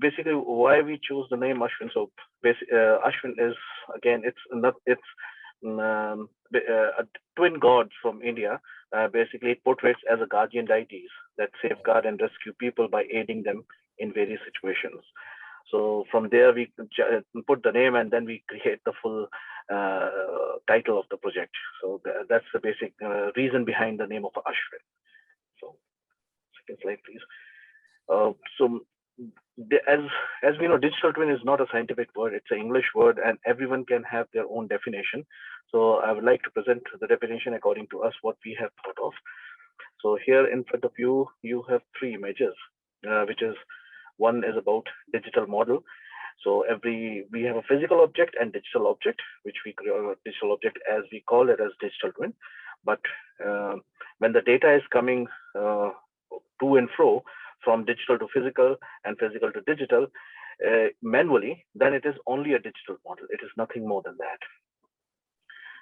basically why we choose the name ASHVIN. So ASHVIN is, again, a twin gods from India. Basically, it portrays as a guardian deities that safeguard and rescue people by aiding them in various situations. So from there, we put the name, and then we create the full title of the project. So that's the basic reason behind the name of ASHVIN. So second slide, please. So as we know, digital twin is not a scientific word, it's an English word, and everyone can have their own definition. So I would like to present the definition according to us, what we have thought of. So here in front of you, you have three images, which is, one is about digital model. So we have a physical object and digital object, which we create a digital object as we call it as digital twin. But when the data is coming to and fro from digital to physical and physical to digital manually, then it is only a digital model. It is nothing more than that.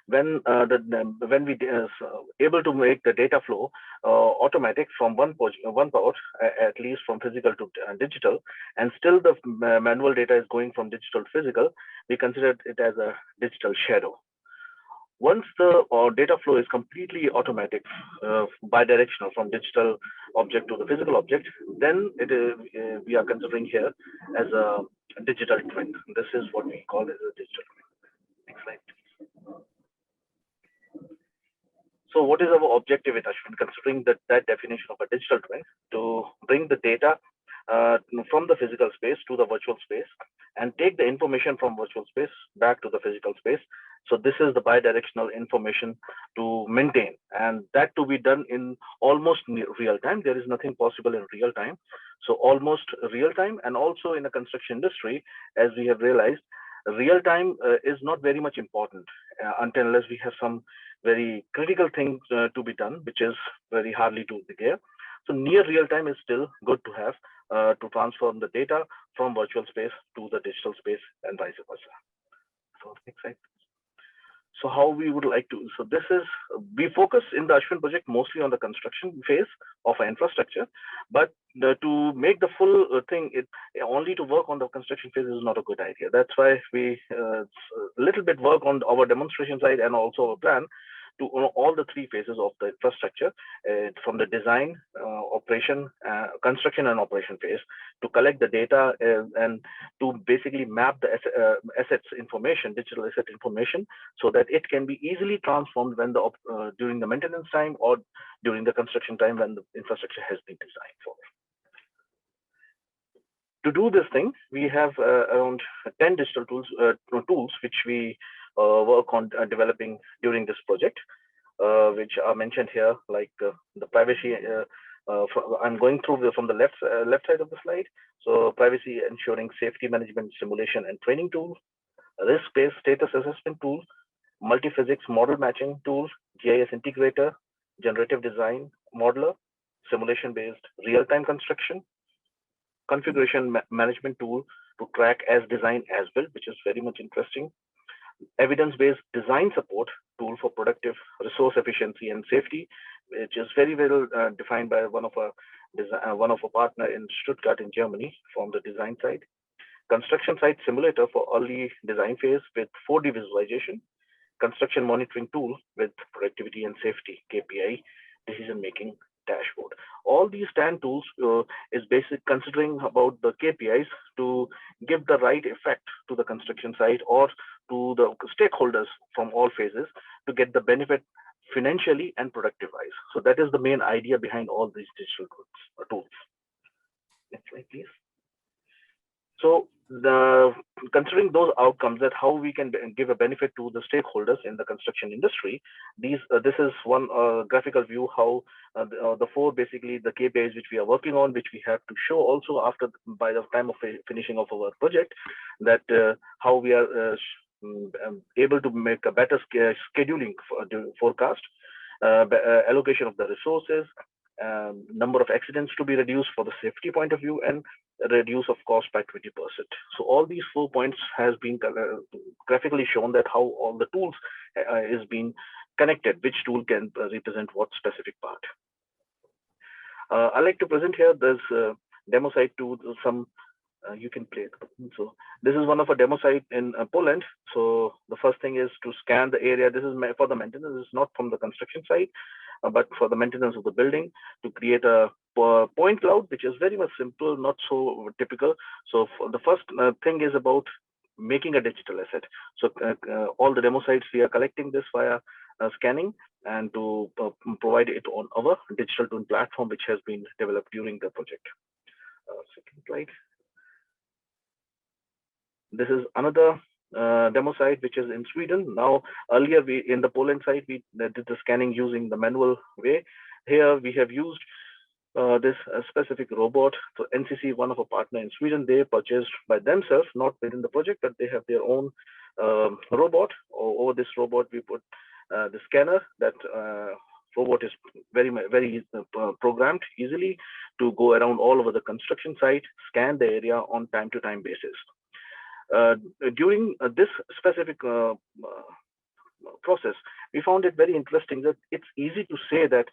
When we able to make the data flow automatic from one port, at least from physical to digital, and still the manual data is going from digital to physical, we consider it as a digital shadow. Once the data flow is completely automatic, bidirectional from digital object to the physical object, then it is, we are considering here as a digital twin. This is what we call as a digital twin. Next slide, please. So what is our objective with ASHVIN, considering that definition of a digital twin? To bring the data from the physical space to the virtual space and take the information from virtual space back to the physical space. So this is the bidirectional information to maintain, and that to be done in almost real time. There is nothing possible in real time. So almost real time, and also in the construction industry, as we have realized, real time is not very much important until unless we have some very critical things to be done, which is very hardly to be there. So near real time is still good to have to transform the data from virtual space to the digital space and vice versa. So next slide. So how we would like to, so this is, we focus in the ASHVIN project mostly on the construction phase of our infrastructure, but to make the full thing, only to work on the construction phase is not a good idea. That's why we a little bit work on our demonstration side and also our plan to all the three phases of the infrastructure, from the design, operation, construction and operation phase, to collect the data and to basically map the assets information, digital asset information, so that it can be easily transformed when the during the maintenance time or during the construction time when the infrastructure has been designed for. To do this thing, we have around 10 digital tools which we work on developing during this project, which are mentioned here, like the privacy. I'm going through from the left side of the slide. So privacy ensuring safety management simulation and training tool, risk-based status assessment tool, multi-physics model matching tool, GIS integrator, generative design modeler, simulation-based real-time construction, configuration management tool to track as design as built, which is very much interesting. Evidence-based design support tool for productive resource efficiency and safety, which is very well defined by one of our partner in Stuttgart in Germany from the design side. Construction site simulator for early design phase with 4D visualization. Construction monitoring tool with productivity and safety KPI decision making dashboard. All these 10 tools is basic considering about the KPIs to give the right effect to the construction site or to the stakeholders from all phases to get the benefit financially and productive wise. So that is the main idea behind all these digital tools. Next slide, please. So considering those outcomes, that how we can give a benefit to the stakeholders in the construction industry, this is one graphical view how the four basically the KPIs which we are working on, which we have to show also after by the time of finishing of our project, that how we are able to make a better scheduling forecast, allocation of the resources, number of accidents to be reduced for the safety point of view, and reduce of cost by 20%. So all these 4 points has been graphically shown that how all the tools is being connected, which tool can represent what specific part. I like to present here this demo site to some You can play it. So this is one of a demo site in Poland. So the first thing is to scan the area. This is for the maintenance. It's not from the construction site, but for the maintenance of the building, to create a point cloud, which is very much simple, not so typical. So the first thing is about making a digital asset. So all the demo sites, we are collecting this via scanning, and to provide it on our digital twin platform, which has been developed during the project. Second slide. This is another demo site which is in Sweden. Now, earlier we in the Poland site we did the scanning using the manual way. Here we have used this specific robot. So NCC, one of a partner in Sweden, they purchased by themselves, not within the project, but they have their own robot. Over this robot, we put the scanner. That robot is very programmed easily to go around all over the construction site, scan the area on time-to-time basis. During this specific process, we found it very interesting that it's easy to say that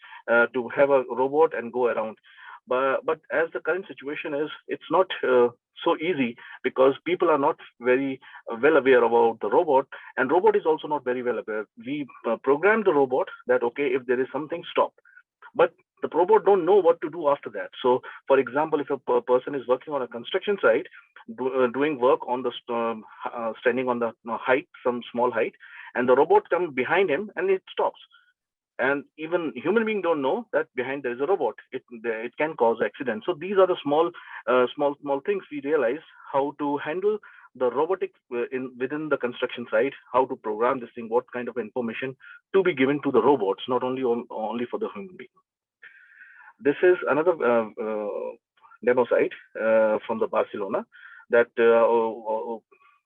to have a robot and go around, but as the current situation is, it's not so easy, because people are not very well aware about the robot, and robot is also not very well aware. We programmed the robot that, okay, if there is something, stop, but the robot don't know what to do after that. So for example, if a person is working on a construction site, doing work on the standing on the height, some small height, and the robot comes behind him and it stops, and even human being don't know that behind there is a robot. It can cause accident. So these are the small things we realize, how to handle the robotic within the construction site, how to program this thing, what kind of information to be given to the robots, not only for the human being. This is another demo site from the Barcelona that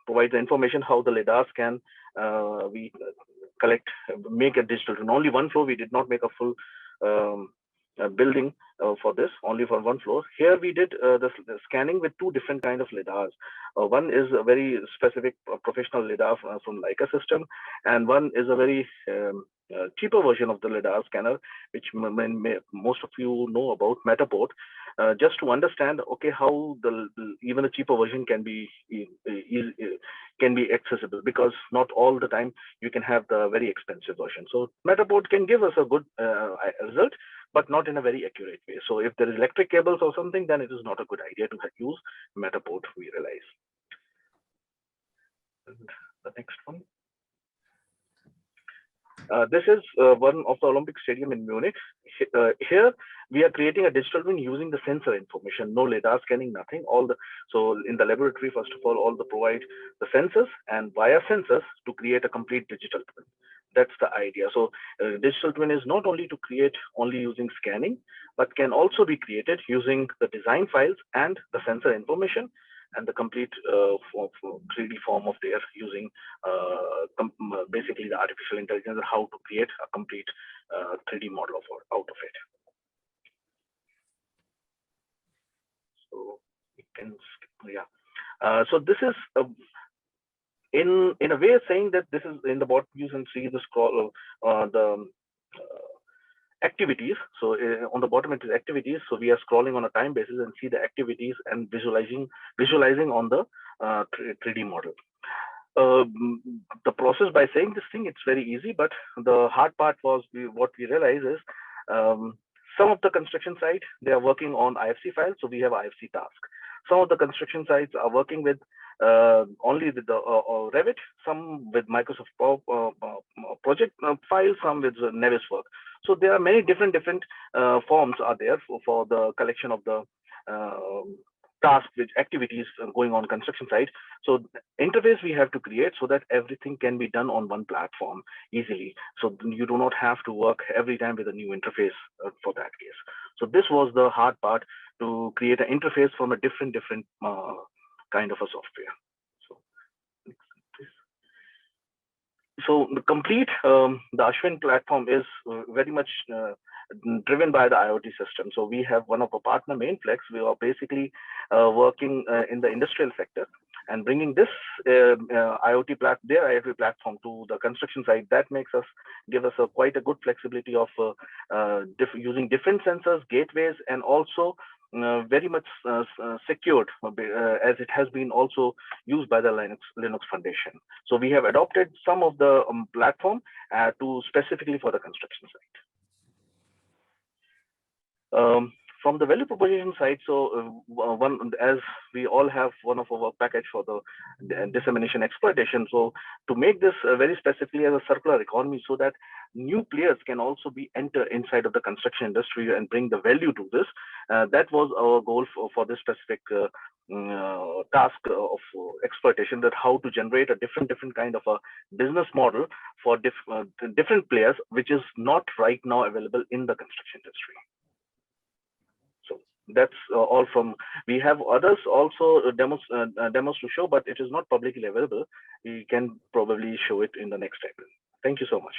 provides the information how the lidars can we collect, make a digital twin. Only one floor. We did not make a full building for this, only for one floor. Here we did the scanning with two different kind of lidars. One is a very specific professional lidar from Leica system, and one is a very cheaper version of the lidar scanner, which most of you know about, Matterport. Just to understand, okay, how even a cheaper version can be accessible, because not all the time you can have the very expensive version. So Matterport can give us a good result, but not in a very accurate way. So if there is electric cables or something, then it is not a good idea to use Matterport, we realize. And the next one. This is one of the Olympic Stadium in Munich. Here we are creating a digital twin using the sensor information, no lidar scanning, nothing. So in the laboratory, first of all provide the sensors, and via sensors to create a complete digital twin. That's the idea. So digital twin is not only to create only using scanning, but can also be created using the design files and the sensor information, and the complete 3D form of their using basically the artificial intelligence, how to create a complete 3D model out of it. So we can skip, yeah. So this is in a way saying that this is in the bottom. You can see the scroll, the activities. So on the bottom it is activities. So we are scrolling on a time basis and see the activities and visualizing on the 3D model. The process by saying this thing, it's very easy, but the hard part was what we realized is some of the construction sites, they are working on IFC files. So we have IFC task. Some of the construction sites are working with only with the Revit, some with Microsoft project files, some with Navisworks. So there are many different forms are there for the collection of the tasks, which activities going on construction site. So interface we have to create so that everything can be done on one platform easily. So you do not have to work every time with a new interface for that case. So this was the hard part, to create an interface from a different kind of a software. So the complete the ASHVIN platform is very much driven by the IoT system. So we have one of our partner, Mainflex. We are basically working in the industrial sector and bringing this their IoT platform to the construction site. That makes us give us quite a good flexibility of using different sensors, gateways, and also very much secured, as it has been also used by the Linux Foundation. So we have adopted some of the platform to specifically for the construction site. From the value proposition side, so one, as we all have one of our package for the dissemination exploitation. So to make this very specifically as a circular economy, so that new players can also be enter inside of the construction industry and bring the value to this. That was our goal for this specific task of exploitation, that how to generate a different kind of a business model for different players, which is not right now available in the construction industry. So that's all from. We have others also demos to show, but it is not publicly available. We can probably show it in the next time. Thank you so much.